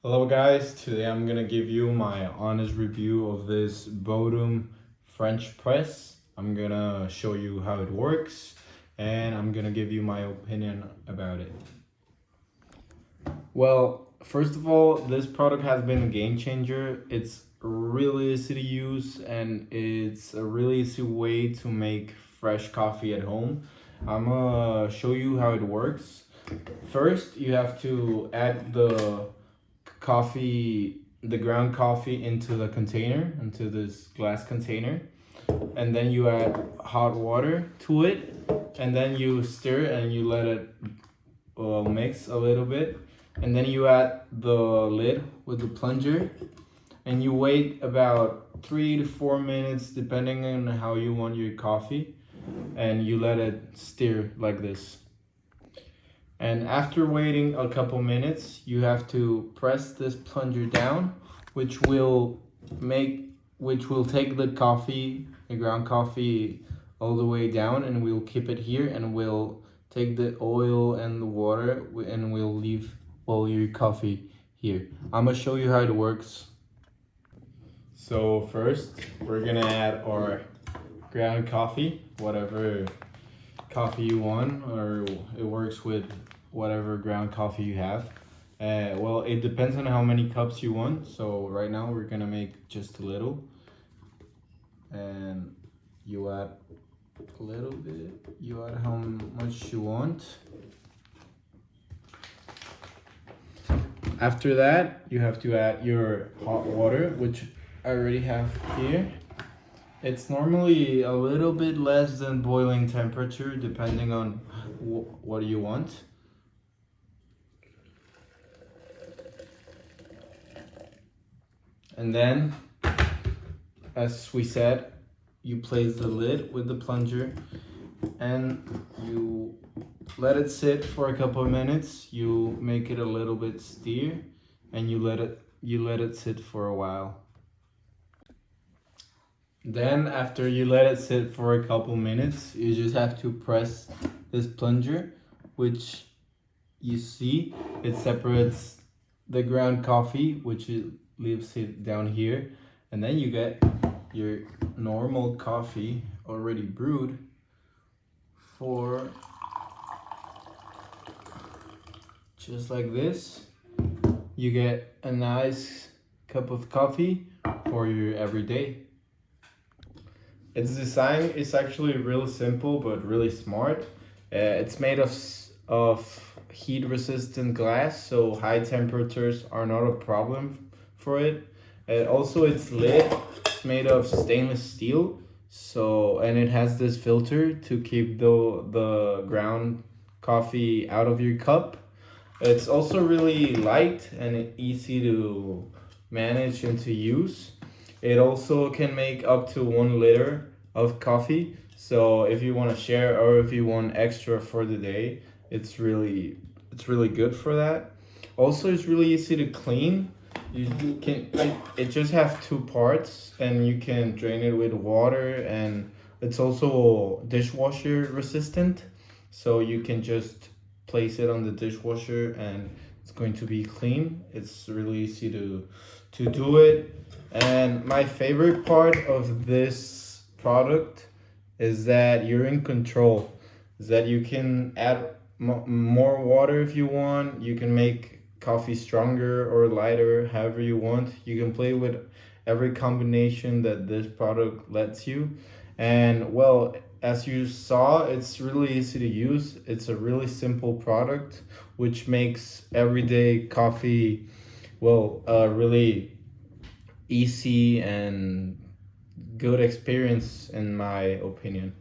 Hello guys, today I'm gonna give you my honest review of this Bodum French press. I'm gonna show you how it works and I'm gonna give you my opinion about it. Well, first of all, this product has been a game changer. It's really easy to use and it's a really easy way to make fresh coffee at home. I'm gonna show you how it works. First, you have to add the ground coffee into the container, into this glass container, and then you add hot water to it, and then you stir and you let it mix a little bit, and then you add the lid with the plunger, and you wait about 3 to 4 minutes depending on how you want your coffee, and you let it stir like this. And after waiting a couple minutes, you have to press this plunger down, which will take the coffee, the ground coffee, all the way down, and we'll keep it here, and we'll take the oil and the water, and we'll leave all your coffee here. I'm gonna show you how it works. So first, we're gonna add our ground coffee, whatever coffee you want, or it works with whatever ground coffee you have. Well, it depends on how many cups you want. So right now we're gonna make just a little, and you add a little bit. You add how much you want. After that, you have to add your hot water, which I already have here. It's normally a little bit less than boiling temperature, depending on what you want. And then, as we said, you place the lid with the plunger and you let it sit for a couple of minutes. You make it a little bit stir and you let it sit for a while. Then after you let it sit for a couple minutes, you just have to press this plunger, which you see it separates the ground coffee, which it leaves it down here, and then you get your normal coffee already brewed for just like this. You get a nice cup of coffee for your everyday. Its design is actually really simple but really smart. It's made of heat-resistant glass, so high temperatures are not a problem for it. Also, its lid is made of stainless steel, and it has this filter to keep the ground coffee out of your cup. It's also really light and easy to manage and to use. It also can make up to 1 liter of coffee. So if you want to share or if you want extra for the day, it's really good for that. Also, it's really easy to clean. It just has 2 parts and you can drain it with water, and it's also dishwasher resistant. So you can just place it on the dishwasher and it's going to be clean. It's really easy to do it. And my favorite part of this product is that you're in control. Is that you can add more water if you want. You can make coffee stronger or lighter, however you want. You can play with every combination that this product lets you. And well, as you saw, it's really easy to use. It's a really simple product, which makes everyday coffee, really easy and good experience in my opinion.